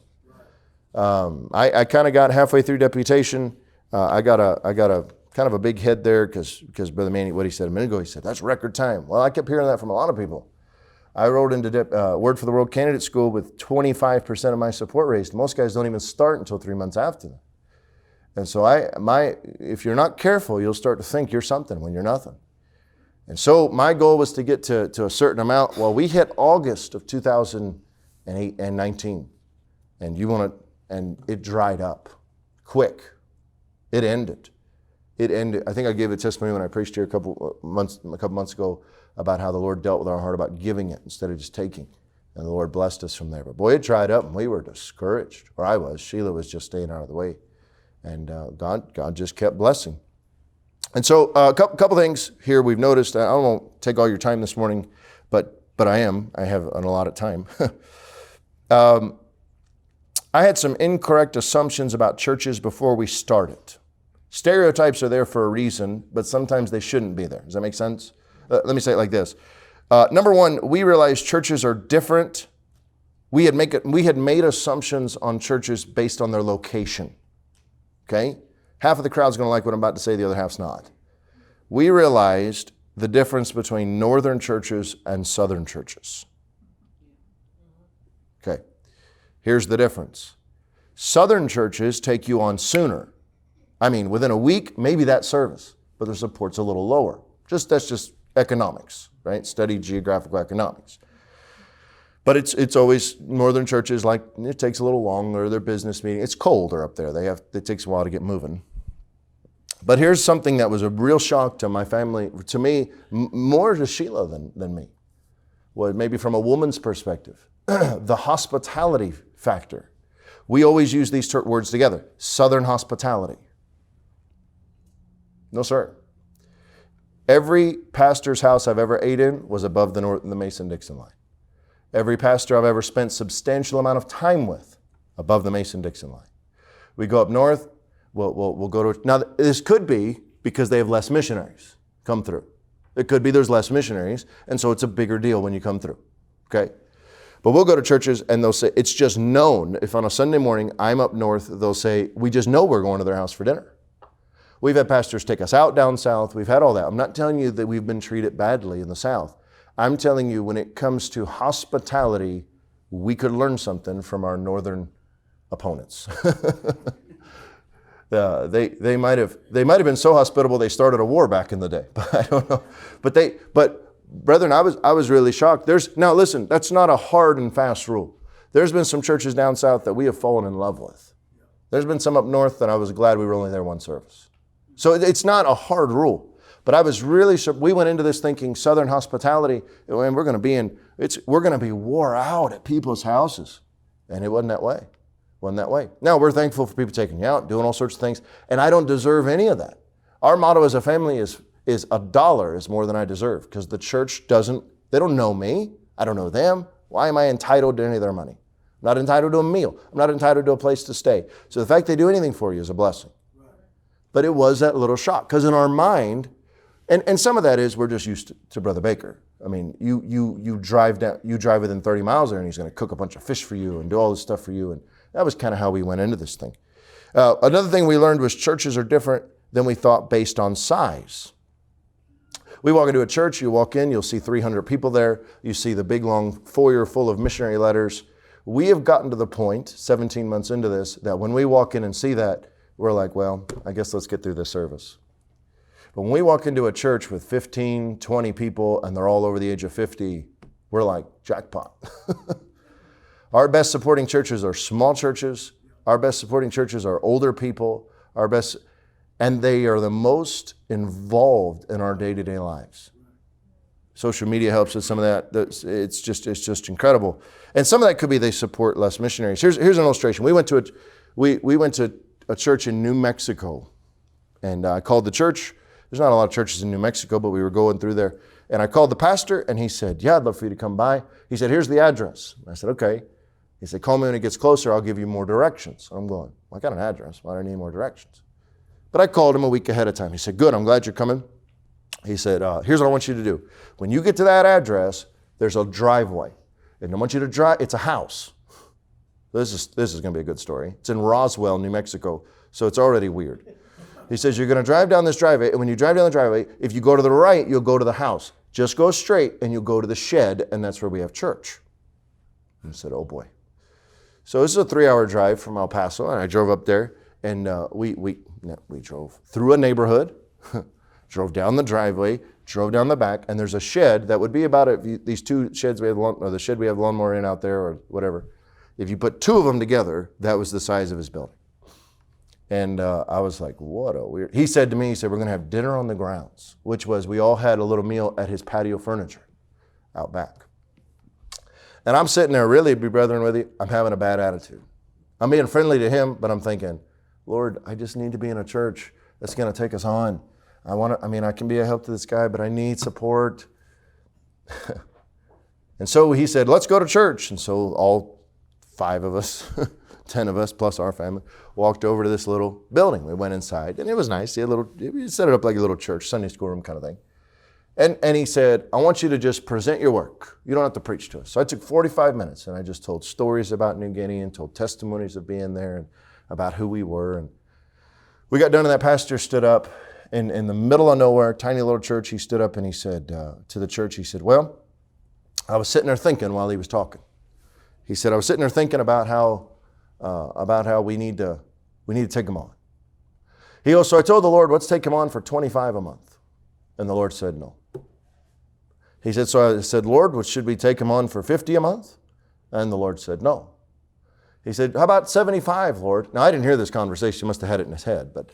I kind of got halfway through deputation. I got a kind of a big head there because Brother Manny, what he said a minute ago, he said, that's record time. Well, I kept hearing that from a lot of people. I rolled into Word for the World Candidate School with 25% of my support raised. Most guys don't even start until 3 months after that. And so if you're not careful, you'll start to think you're something when you're nothing. And so my goal was to get to a certain amount. Well, we hit August of 2008 and 19, and it dried up quick. It ended. I think I gave a testimony when I preached here a couple months ago about how the Lord dealt with our heart about giving it instead of just taking. And the Lord blessed us from there. But boy, it dried up and we were discouraged. Or I was. Sheila was just staying out of the way. And God just kept blessing. And so a couple things here we've noticed. I won't take all your time this morning, but I have an allotted time. I had some incorrect assumptions about churches before we started. Stereotypes are there for a reason, but sometimes they shouldn't be there. Does that make sense? Let me say it like this. Number one, we realized churches are different. We had made assumptions on churches based on their location. Okay? Half of the crowd's going to like what I'm about to say, the other half's not. We realized the difference between northern churches and southern churches. Okay. Here's the difference. Southern churches take you on sooner. I mean, within a week, maybe that service, but their support's a little lower. That's just economics, right? Study geographical economics. But it's always northern churches, like it takes a little longer, their business meeting. It's colder up there. It takes a while to get moving. But here's something that was a real shock to my family, to me, more to Sheila than me. Well, maybe from a woman's perspective. The hospitality factor. We always use these words together. Southern hospitality. No, sir. Every pastor's house I've ever ate in was above the Mason-Dixon line. Every pastor I've ever spent substantial amount of time with, above the Mason-Dixon line. We go up north, we'll go to, now this could be because they have less missionaries come through. It could be there's less missionaries, and so it's a bigger deal when you come through, okay? But we'll go to churches and they'll say, it's just known, if on a Sunday morning I'm up north, they'll say, we just know we're going to their house for dinner. We've had pastors take us out down south. We've had all that. I'm not telling you that we've been treated badly in the south. I'm telling you when it comes to hospitality, we could learn something from our northern opponents. They might have been so hospitable they started a war back in the day, but I don't know. But brethren, I was really shocked. Now listen, that's not a hard and fast rule. There's been some churches down south that we have fallen in love with. There's been some up north that I was glad we were only there one service. So it's not a hard rule. But I was really sure, we went into this thinking Southern hospitality, and we're going to be wore out at people's houses. And it wasn't that way. Now, we're thankful for people taking you out, doing all sorts of things, and I don't deserve any of that. Our motto as a family is $1 is more than I deserve, because the church they don't know me. I don't know them. Why am I entitled to any of their money? I'm not entitled to a meal. I'm not entitled to a place to stay. So the fact they do anything for you is a blessing. But it was that little shock, because in our mind, and some of that is we're just used to Brother Baker. I mean, you drive within 30 miles there, and he's going to cook a bunch of fish for you and do all this stuff for you. And that was kind of how we went into this thing. Another thing we learned was churches are different than we thought based on size. We walk into a church, you walk in, you'll see 300 people there. You see the big long foyer full of missionary letters. We have gotten to the point, 17 months into this, that when we walk in and see that, we're like, well, I guess let's get through this service. But when we walk into a church with 15, 20 people, and they're all over the age of 50, we're like, jackpot. Our best supporting churches are small churches. Our best supporting churches are older people. And they are the most involved in our day-to-day lives. Social media helps with some of that. It's just incredible. And some of that could be they support less missionaries. Here's an illustration. We went to a church in New Mexico, and I called the church. There's not a lot of churches in New Mexico, but we were going through there. And I called the pastor, and he said, yeah, I'd love for you to come by. He said, here's the address. I said, okay. He said, call me when it gets closer. I'll give you more directions. I'm going, well, I got an address. Why do I need more directions? But I called him a week ahead of time. He said, good, I'm glad you're coming. He said, here's what I want you to do. When you get to that address, there's a driveway. And I want you to drive, it's a house. This is going to be a good story. It's in Roswell, New Mexico, so it's already weird. He says, you're going to drive down this driveway, and when you drive down the driveway, if you go to the right, you'll go to the house. Just go straight, and you'll go to the shed, and that's where we have church. And I said, oh boy. So this is a 3-hour drive from El Paso, and I drove up there, and we drove through a neighborhood, drove down the driveway, drove down the back, and there's a shed that would be about these two sheds we have, or the shed we have lawnmower in out there, or whatever. If you put two of them together, that was the size of his building. And I was like, what a weird. He said to me, we're going to have dinner on the grounds, which was we all had a little meal at his patio furniture out back. And I'm sitting there, really, be brethren with you, I'm having a bad attitude. I'm being friendly to him, but I'm thinking, Lord, I just need to be in a church that's going to take us on. I can be a help to this guy, but I need support. And so he said, let's go to church. And so all 5 of us, 10 of us, plus our family, walked over to this little building. We went inside, and it was nice. He set it up like a little church, Sunday school room kind of thing. And he said, I want you to just present your work. You don't have to preach to us. So I took 45 minutes, and I just told stories about New Guinea and told testimonies of being there and about who we were. And we got done, and that pastor stood up in the middle of nowhere, tiny little church. He stood up, and he said to the church, he said, well, I was sitting there thinking while he was talking. He said, I was sitting there thinking about how we need to take him on. He goes, so I told the Lord, let's take him on for $25 a month. And the Lord said no. He said, so I said, Lord, should we take him on for $50 a month? And the Lord said no. He said, how about 75, Lord? Now, I didn't hear this conversation. He must have had it in his head. But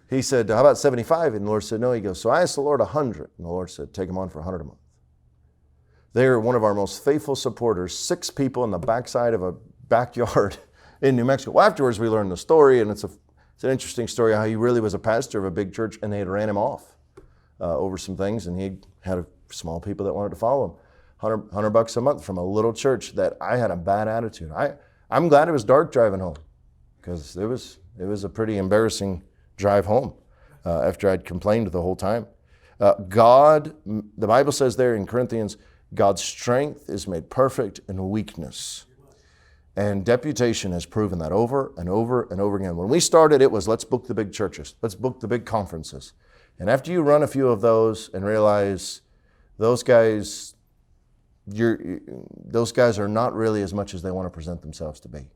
he said, how about 75? And the Lord said no. He goes, so I asked the Lord 100. And the Lord said, take him on for 100 a month. They are one of our most faithful supporters, 6 people in the backside of a backyard in New Mexico. Well, afterwards, we learned the story, and it's an interesting story how he really was a pastor of a big church, and they had ran him off over some things, and he had small people that wanted to follow him. $100 a month from a little church that I had a bad attitude. I'm glad it was dark driving home, because it was a pretty embarrassing drive home after I'd complained the whole time. The Bible says there in Corinthians, God's strength is made perfect in weakness. And Deputation has proven that over and over and over again. When we started, it was let's book the big churches. Let's book the big conferences. And after you run a few of those and realize those guys are not really as much as they want to present themselves to be.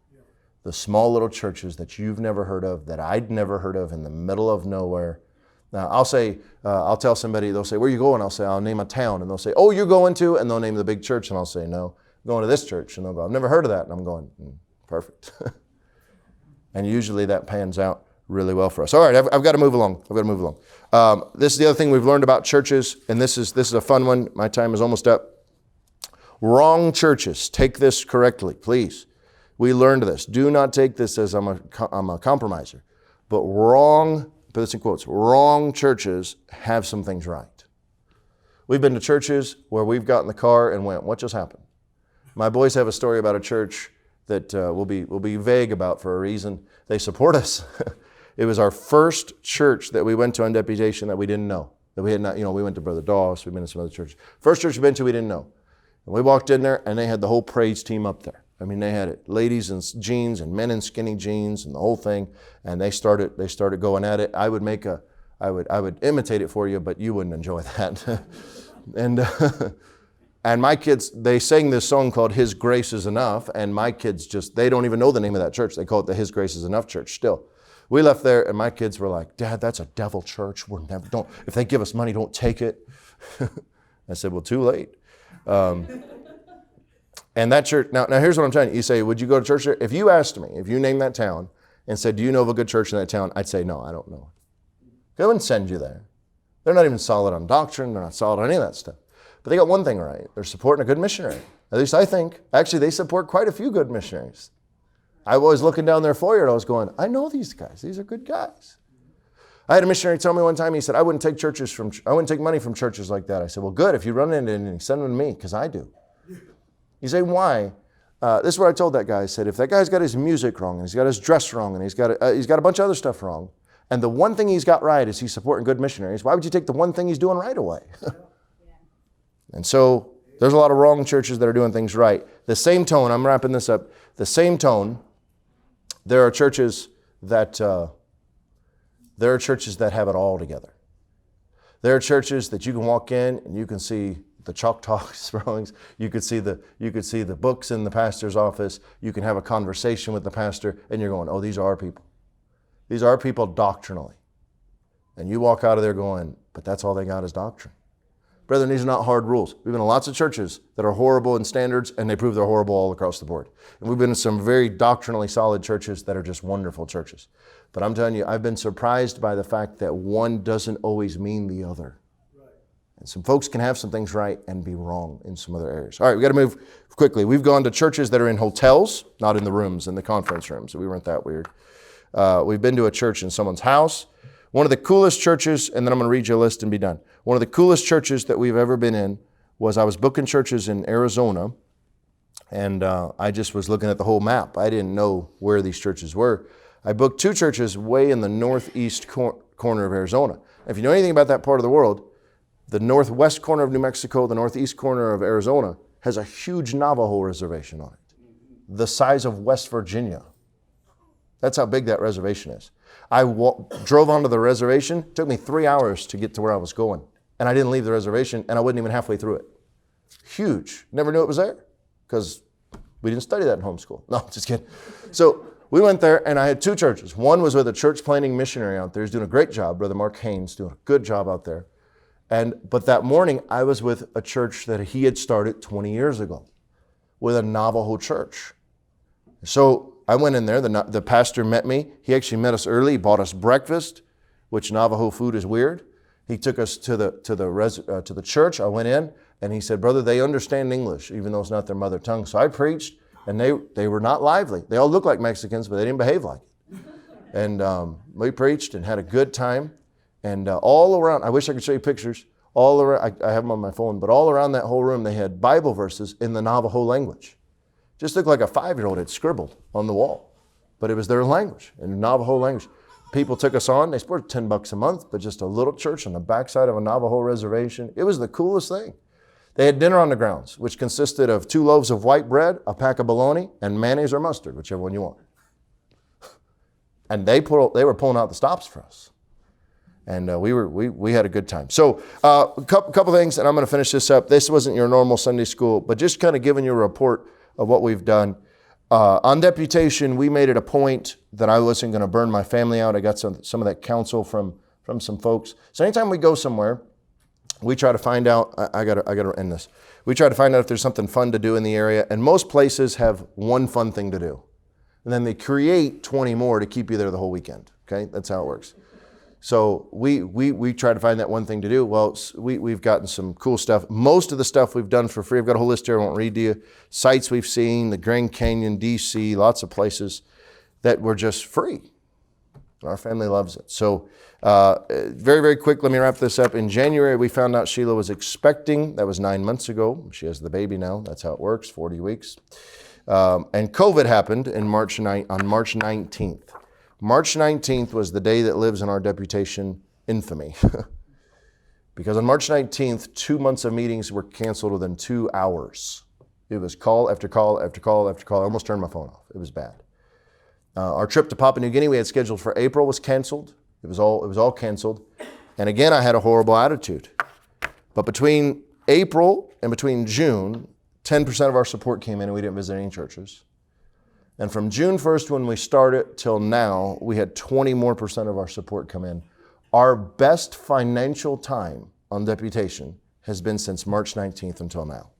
The small little churches that you've never heard of, that I'd never heard of in the middle of nowhere. Now, I'll tell somebody, they'll say, where are you going? I'll say, I'll name a town. And they'll say, oh, you're going to? And they'll name the big church. And I'll say, no, I'm going to this church. And they'll go, I've never heard of that. And I'm going, perfect. And usually that pans out really well for us. All right, I've got to move along. This is the other thing we've learned about churches, and this is a fun one. My time is almost up. Wrong churches. Take this correctly, please. We learned this. Do not take this as I'm a compromiser. But wrong, put this in quotes, wrong churches have some things right. We've been to churches where we've got in the car and went, what just happened? My boys have a story about a church that we'll be vague about for a reason. They support us. It was our first church that we went to on deputation that we didn't know. That we had not, we went to Brother Doss, we've been to some other churches. First church we've been to, we didn't know. And we walked in there and they had the whole praise team up there. I mean, they had it, ladies in jeans and men in skinny jeans and the whole thing. And they started going at it. I would imitate it for you, but you wouldn't enjoy that. And my kids, they sang this song called His Grace is Enough. And my kids they don't even know the name of that church. They call it the His Grace is Enough church still. We left there and my kids were like, Dad, that's a devil church. If they give us money, don't take it. I said, well, too late. And that church, now here's what I'm telling you. You say, would you go to church there? If you asked me, if you named that town and said, do you know of a good church in that town? I'd say, no, I don't know. They wouldn't send you there. They're not even solid on doctrine. They're not solid on any of that stuff. But they got one thing right. They're supporting a good missionary. At least I think. Actually, they support quite a few good missionaries. I was looking down their foyer and I was going, I know these guys. These are good guys. I had a missionary tell me one time, he said, I wouldn't take money from churches like that. I said, well, good. If you run into anything, send them to me, because I do. You say, why? This is what I told that guy. I said, if that guy's got his music wrong, and he's got his dress wrong, and he's got a bunch of other stuff wrong, and the one thing he's got right is he's supporting good missionaries, why would you take the one thing he's doing right away? And so there's a lot of wrong churches that are doing things right. The same tone, I'm wrapping this up, the same tone, there are churches that have it all together. There are churches that you can walk in and you can see the Choctaw spellings. You could see the books in the pastor's office. You can have a conversation with the pastor and you're going, oh, these are our people. These are our people doctrinally. And you walk out of there going, but that's all they got is doctrine. Brethren, these are not hard rules. We've been in lots of churches that are horrible in standards and they prove they're horrible all across the board. And we've been in some very doctrinally solid churches that are just wonderful churches. But I'm telling you, I've been surprised by the fact that one doesn't always mean the other. And some folks can have some things right and be wrong in some other areas. All right, we got to move quickly. We've gone to churches that are in hotels, not in the rooms, in the conference rooms. We weren't that weird. We've been to a church in someone's house. One of the coolest churches, and then I'm going to read you a list and be done. One of the coolest churches that we've ever been in was I was booking churches in Arizona, and I just was looking at the whole map. I didn't know where these churches were. I booked 2 churches way in the northeast corner of Arizona. If you know anything about that part of the world, the northwest corner of New Mexico, the northeast corner of Arizona, has a huge Navajo reservation on it, the size of West Virginia. That's how big that reservation is. I drove onto the reservation. It took me 3 hours to get to where I was going. And I didn't leave the reservation, and I wasn't even halfway through it. Huge. Never knew it was there because we didn't study that in homeschool. No, just kidding. So we went there, and I had 2 churches. One was with a church planting missionary out there. He's doing a great job. Brother Mark Haynes doing a good job out there. But that morning, I was with a church that he had started 20 years ago with a Navajo church. So I went in there. The pastor met me. He actually met us early. He bought us breakfast, which Navajo food is weird. He took us to the church. I went in, and he said, brother, they understand English, even though it's not their mother tongue. So I preached, and they were not lively. They all looked like Mexicans, but they didn't behave like it. And we preached and had a good time. And all around, I wish I could show you pictures, all around, I have them on my phone, but all around that whole room, they had Bible verses in the Navajo language. Just looked like a 5-year-old had scribbled on the wall, but it was their language, in Navajo language. people took us on. They supported $10 a month, but just a little church on the backside of a Navajo reservation. It was the coolest thing. They had dinner on the grounds, which consisted of 2 loaves of white bread, a pack of bologna, and mayonnaise or mustard, whichever one you want. And they were pulling out the stops for us. And we had a good time. So a couple things, and I'm going to finish this up. This wasn't your normal Sunday school, but just kind of giving you a report of what we've done. On deputation, we made it a point that I wasn't going to burn my family out. I got some of that counsel from some folks. So anytime we go somewhere, we try to find out, I gotta end this. We try to find out if there's something fun to do in the area, and most places have one fun thing to do. And then they create 20 more to keep you there the whole weekend, okay? That's how it works. So we try to find that one thing to do. Well, we've gotten some cool stuff. Most of the stuff we've done for free. I've got a whole list here I won't read to you. Sites we've seen, the Grand Canyon, D.C., lots of places that were just free. Our family loves it. So very, very quick, let me wrap this up. In January, we found out Sheila was expecting. That was 9 months ago. She has the baby now. That's how it works, 40 weeks. And COVID happened on March 19th. March 19th was the day that lives in our deputation infamy. Because on March 19th, 2 months of meetings were canceled within 2 hours. It was call after call after call after call. I almost turned my phone off. It was bad. Our trip to Papua New Guinea we had scheduled for April was canceled. It was all canceled. And again, I had a horrible attitude. But between April and between June, 10% of our support came in and we didn't visit any churches. And from June 1st when we started till now, we had 20% more of our support come in. Our best financial time on deputation has been since March 19th until now.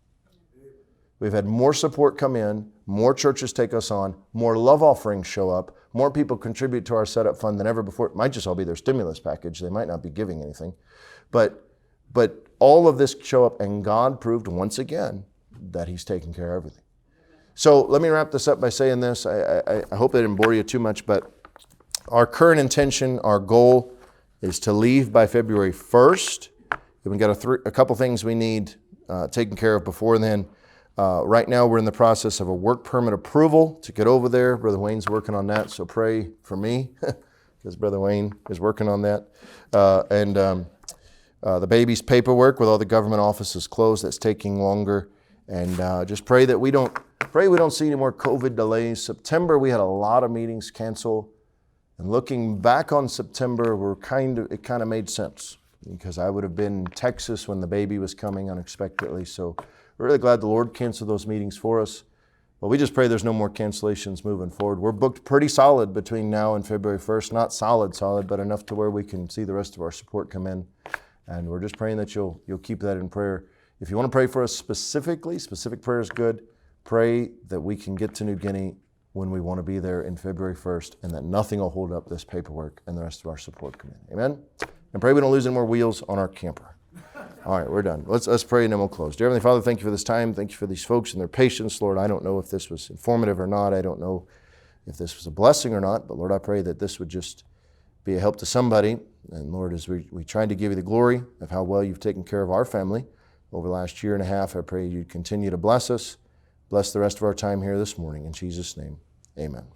We've had more support come in, more churches take us on, more love offerings show up, more people contribute to our setup fund than ever before. It might just all be their stimulus package. They might not be giving anything. But all of this show up, and God proved once again that He's taking care of everything. So let me wrap this up by saying this. I hope I didn't bore you too much, but our current intention, our goal is to leave by February 1st. We've got a couple things we need taken care of before then. Right now we're in the process of a work permit approval to get over there. Brother Wayne's working on that, so pray for me because Brother Wayne is working on that. The baby's paperwork with all the government offices closed, that's taking longer. And just pray that we don't see any more COVID delays. September, we had a lot of meetings cancel. And looking back on September, it kind of made sense because I would have been in Texas when the baby was coming unexpectedly. So we're really glad the Lord canceled those meetings for us. But we just pray there's no more cancellations moving forward. We're booked pretty solid between now and February 1st. Not solid, but enough to where we can see the rest of our support come in. And we're just praying that you'll keep that in prayer. If you want to pray for us specifically, specific prayer is good. Pray that we can get to New Guinea when we want to be there in February 1st and that nothing will hold up this paperwork and the rest of our support come in. Amen? And pray we don't lose any more wheels on our camper. All right, we're done. Let's pray and then we'll close. Dear Heavenly Father, thank you for this time. Thank you for these folks and their patience. Lord, I don't know if this was informative or not. I don't know if this was a blessing or not. But Lord, I pray that this would just be a help to somebody. And Lord, as we tried to give you the glory of how well you've taken care of our family over the last year and a half, I pray you'd continue to bless us. Bless the rest of our time here this morning. In Jesus' name, amen.